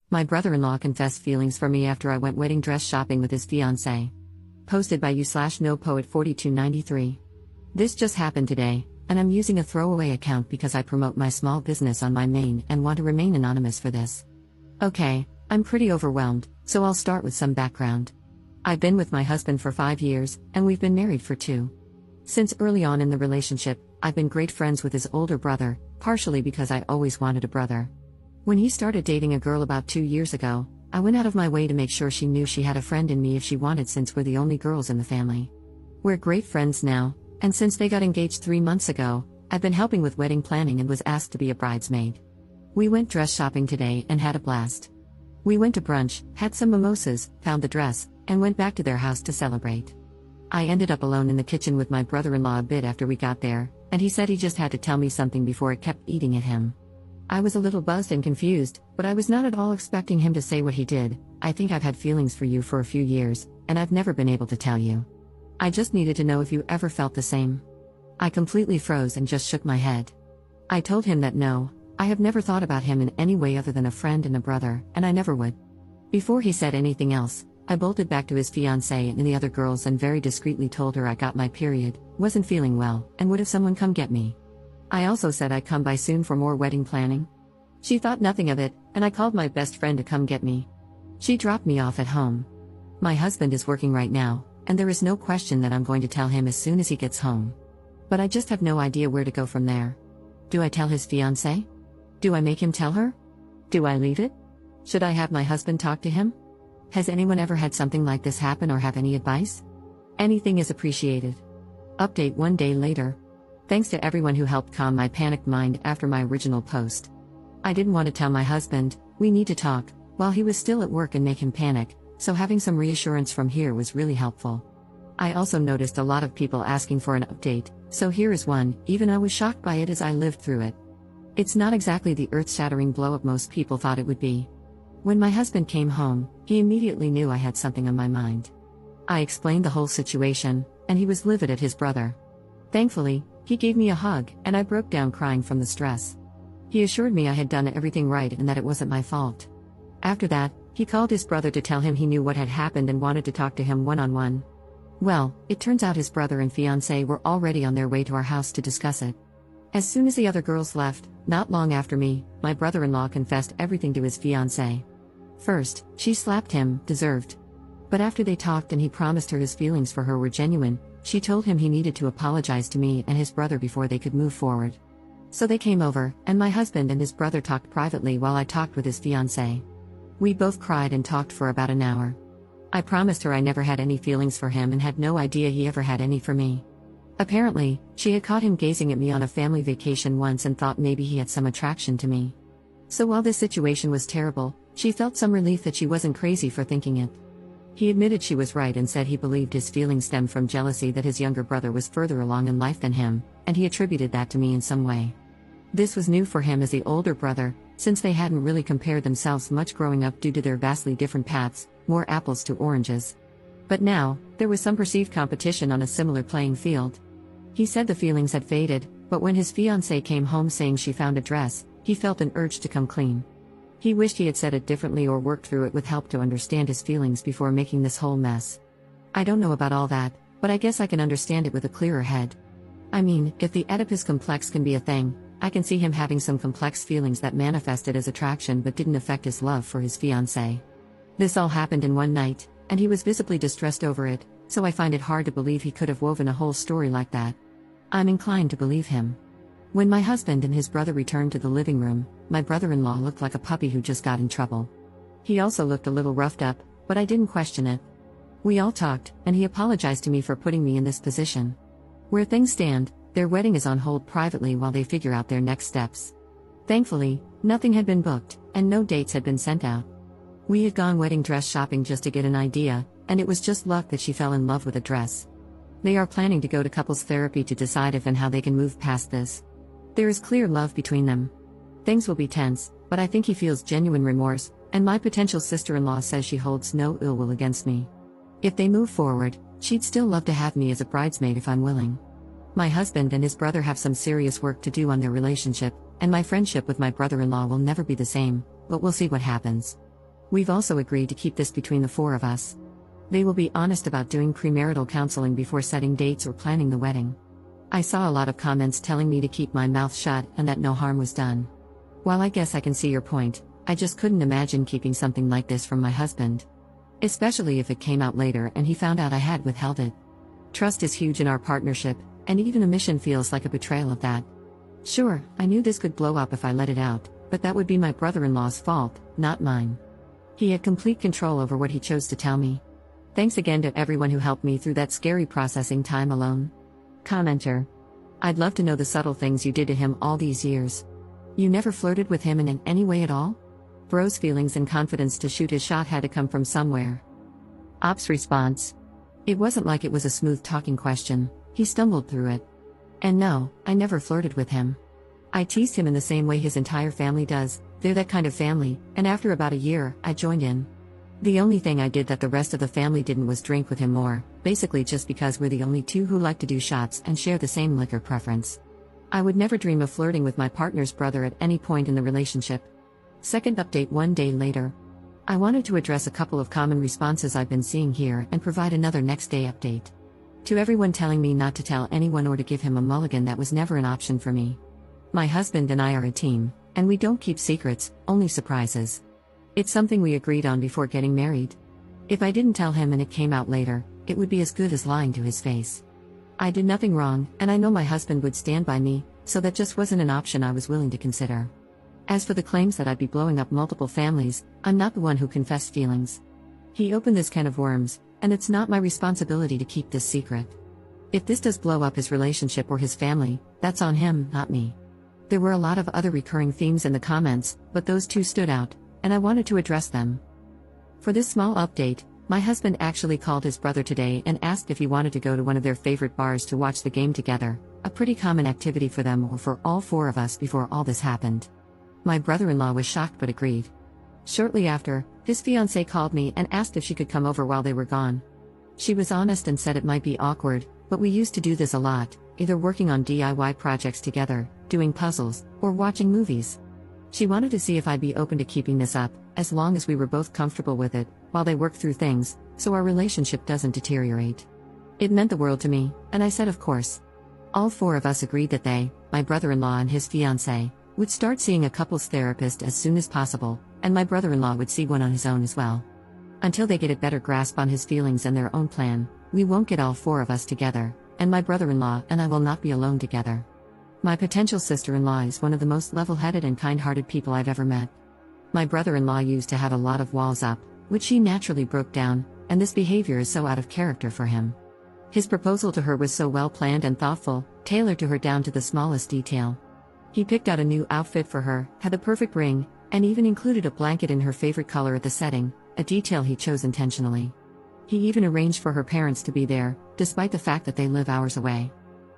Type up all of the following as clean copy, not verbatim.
My brother-in-law confessed feelings for me after I went wedding dress shopping with his fiancée. Posted by you/NoPoet4293. This just happened today, and I'm using a throwaway account because I promote my small business on my main and want to remain anonymous for this. Okay, I'm pretty overwhelmed, so I'll start with some background. I've been with my husband for 5 years, and we've been married for 2. Since early on in the relationship, I've been great friends with his older brother, partially because I always wanted a brother. When he started dating a girl about 2 years ago, I went out of my way to make sure she knew she had a friend in me if she wanted, since we're the only girls in the family. We're great friends now, and since they got engaged 3 months ago, I've been helping with wedding planning and was asked to be a bridesmaid. We went dress shopping today and had a blast. We went to brunch, had some mimosas, found the dress, and went back to their house to celebrate. I ended up alone in the kitchen with my brother-in-law a bit after we got there, and he said he just had to tell me something before it kept eating at him. I was a little buzzed and confused, but I was not at all expecting him to say what he did. I think I've had feelings for you for a few years, and I've never been able to tell you. I just needed to know if you ever felt the same. I completely froze and just shook my head. I told him that no, I have never thought about him in any way other than a friend and a brother, and I never would. Before he said anything else, I bolted back to his fiancée and the other girls and very discreetly told her I got my period, wasn't feeling well, and would have someone come get me. I also said I'd come by soon for more wedding planning. She thought nothing of it, and I called my best friend to come get me. She dropped me off at home. My husband is working right now, and there is no question that I'm going to tell him as soon as he gets home. But I just have no idea where to go from there. Do I tell his fiancée? Do I make him tell her? Do I leave it? Should I have my husband talk to him? Has anyone ever had something like this happen or have any advice? Anything is appreciated. Update 1 day later. Thanks to everyone who helped calm my panicked mind after my original post. I didn't want to tell my husband, we need to talk, while he was still at work and make him panic, so having some reassurance from here was really helpful. I also noticed a lot of people asking for an update, so here is one, even I was shocked by it as I lived through it. It's not exactly the earth-shattering blow-up most people thought it would be. When my husband came home, he immediately knew I had something on my mind. I explained the whole situation, and he was livid at his brother. Thankfully, he gave me a hug, and I broke down crying from the stress. He assured me I had done everything right and that it wasn't my fault. After that, he called his brother to tell him he knew what had happened and wanted to talk to him one-on-one. Well, it turns out his brother and fiancée were already on their way to our house to discuss it. As soon as the other girls left, not long after me, my brother-in-law confessed everything to his fiancée. First, she slapped him, deserved. But after they talked and he promised her his feelings for her were genuine, she told him he needed to apologize to me and his brother before they could move forward. So they came over, and my husband and his brother talked privately while I talked with his fiancée. We both cried and talked for about an hour. I promised her I never had any feelings for him and had no idea he ever had any for me. Apparently, she had caught him gazing at me on a family vacation once and thought maybe he had some attraction to me. So while this situation was terrible, she felt some relief that she wasn't crazy for thinking it. He admitted she was right and said he believed his feelings stemmed from jealousy that his younger brother was further along in life than him, and he attributed that to me in some way. This was new for him as the older brother, since they hadn't really compared themselves much growing up due to their vastly different paths, more apples to oranges. But now, there was some perceived competition on a similar playing field. He said the feelings had faded, but when his fiancée came home saying she found a dress, he felt an urge to come clean. He wished he had said it differently or worked through it with help to understand his feelings before making this whole mess. I don't know about all that, but I guess I can understand it with a clearer head. I mean, if the Oedipus complex can be a thing, I can see him having some complex feelings that manifested as attraction but didn't affect his love for his fiancée. This all happened in one night, and he was visibly distressed over it, so I find it hard to believe he could have woven a whole story like that. I'm inclined to believe him. When my husband and his brother returned to the living room, my brother-in-law looked like a puppy who just got in trouble. He also looked a little roughed up, but I didn't question it. We all talked, and he apologized to me for putting me in this position. Where things stand, their wedding is on hold privately while they figure out their next steps. Thankfully, nothing had been booked, and no dates had been sent out. We had gone wedding dress shopping just to get an idea, and it was just luck that she fell in love with a dress. They are planning to go to couples therapy to decide if and how they can move past this. There is clear love between them. Things will be tense, but I think he feels genuine remorse, and my potential sister-in-law says she holds no ill will against me. If they move forward, she'd still love to have me as a bridesmaid if I'm willing. My husband and his brother have some serious work to do on their relationship, and my friendship with my brother-in-law will never be the same, but we'll see what happens. We've also agreed to keep this between the four of us. They will be honest about doing premarital counseling before setting dates or planning the wedding. I saw a lot of comments telling me to keep my mouth shut and that no harm was done. While I guess I can see your point, I just couldn't imagine keeping something like this from my husband. Especially if it came out later and he found out I had withheld it. Trust is huge in our partnership, and even omission feels like a betrayal of that. Sure, I knew this could blow up if I let it out, but that would be my brother-in-law's fault, not mine. He had complete control over what he chose to tell me. Thanks again to everyone who helped me through that scary processing time alone. Commenter. I'd love to know the subtle things you did to him all these years. You never flirted with him in any way at all? Bro's feelings and confidence to shoot his shot had to come from somewhere. Op's response. It wasn't like it was a smooth talking question, he stumbled through it. And no, I never flirted with him. I teased him in the same way his entire family does, they're that kind of family, and after about a year, I joined in. The only thing I did that the rest of the family didn't was drink with him more, basically just because we're the only two who like to do shots and share the same liquor preference. I would never dream of flirting with my partner's brother at any point in the relationship. Second update 1 day later. I wanted to address a couple of common responses I've been seeing here and provide another next day update. To everyone telling me not to tell anyone or to give him a mulligan, that was never an option for me. My husband and I are a team, and we don't keep secrets, only surprises. It's something we agreed on before getting married. If I didn't tell him and it came out later, it would be as good as lying to his face. I did nothing wrong, and I know my husband would stand by me, so that just wasn't an option I was willing to consider. As for the claims that I'd be blowing up multiple families, I'm not the one who confessed feelings. He opened this can of worms, and it's not my responsibility to keep this secret. If this does blow up his relationship or his family, that's on him, not me. There were a lot of other recurring themes in the comments, but those two stood out, and I wanted to address them. For this small update, my husband actually called his brother today and asked if he wanted to go to one of their favorite bars to watch the game together, a pretty common activity for them or for all four of us before all this happened. My brother-in-law was shocked but agreed. Shortly after, his fiancée called me and asked if she could come over while they were gone. She was honest and said it might be awkward, but we used to do this a lot, either working on DIY projects together, doing puzzles, or watching movies. She wanted to see if I'd be open to keeping this up, as long as we were both comfortable with it, while they worked through things, so our relationship doesn't deteriorate. It meant the world to me, and I said of course. All four of us agreed that they, my brother-in-law and his fiancée, would start seeing a couples therapist as soon as possible, and my brother-in-law would see one on his own as well. Until they get a better grasp on his feelings and their own plan, we won't get all four of us together, and my brother-in-law and I will not be alone together. My potential sister-in-law is one of the most level-headed and kind-hearted people I've ever met. My brother-in-law used to have a lot of walls up, which he naturally broke down, and this behavior is so out of character for him. His proposal to her was so well-planned and thoughtful, tailored to her down to the smallest detail. He picked out a new outfit for her, had the perfect ring, and even included a blanket in her favorite color at the setting, a detail he chose intentionally. He even arranged for her parents to be there, despite the fact that they live hours away.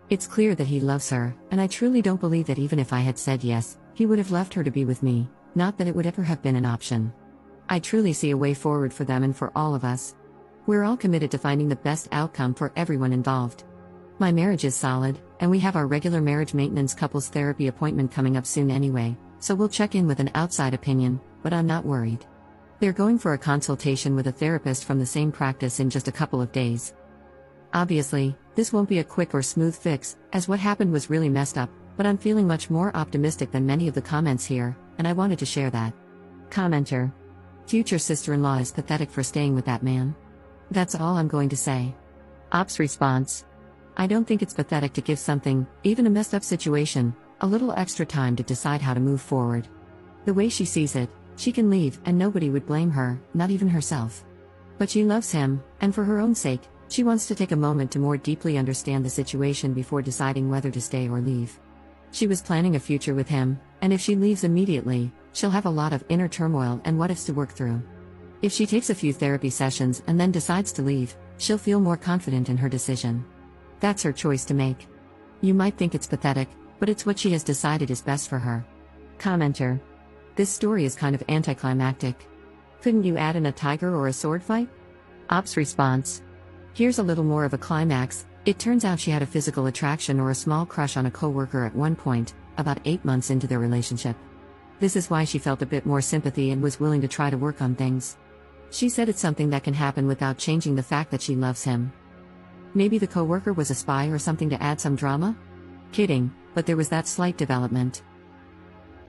It's clear that he loves her, and I truly don't believe that even if I had said yes, he would have left her to be with me, not that it would ever have been an option. I truly see a way forward for them and for all of us. We're all committed to finding the best outcome for everyone involved. My marriage is solid, and we have our regular marriage maintenance couples therapy appointment coming up soon anyway, so we'll check in with an outside opinion, but I'm not worried. They're going for a consultation with a therapist from the same practice in just a couple of days. Obviously, this won't be a quick or smooth fix, as what happened was really messed up, but I'm feeling much more optimistic than many of the comments here, and I wanted to share that. Commenter. Future sister-in-law is pathetic for staying with that man. That's all I'm going to say. Op's response. I don't think it's pathetic to give something, even a messed up situation, a little extra time to decide how to move forward. The way she sees it, she can leave and nobody would blame her, not even herself. But she loves him, and for her own sake, she wants to take a moment to more deeply understand the situation before deciding whether to stay or leave. She was planning a future with him, and if she leaves immediately, she'll have a lot of inner turmoil and what-ifs to work through. If she takes a few therapy sessions and then decides to leave, she'll feel more confident in her decision. That's her choice to make. You might think it's pathetic, but it's what she has decided is best for her. Commenter. This story is kind of anticlimactic. Couldn't you add in a tiger or a sword fight? Op's response. Here's a little more of a climax. It turns out she had a physical attraction or a small crush on a coworker at one point, about 8 months into their relationship. This is why she felt a bit more sympathy and was willing to try to work on things. She said it's something that can happen without changing the fact that she loves him. Maybe the coworker was a spy or something to add some drama? Kidding, but there was that slight development.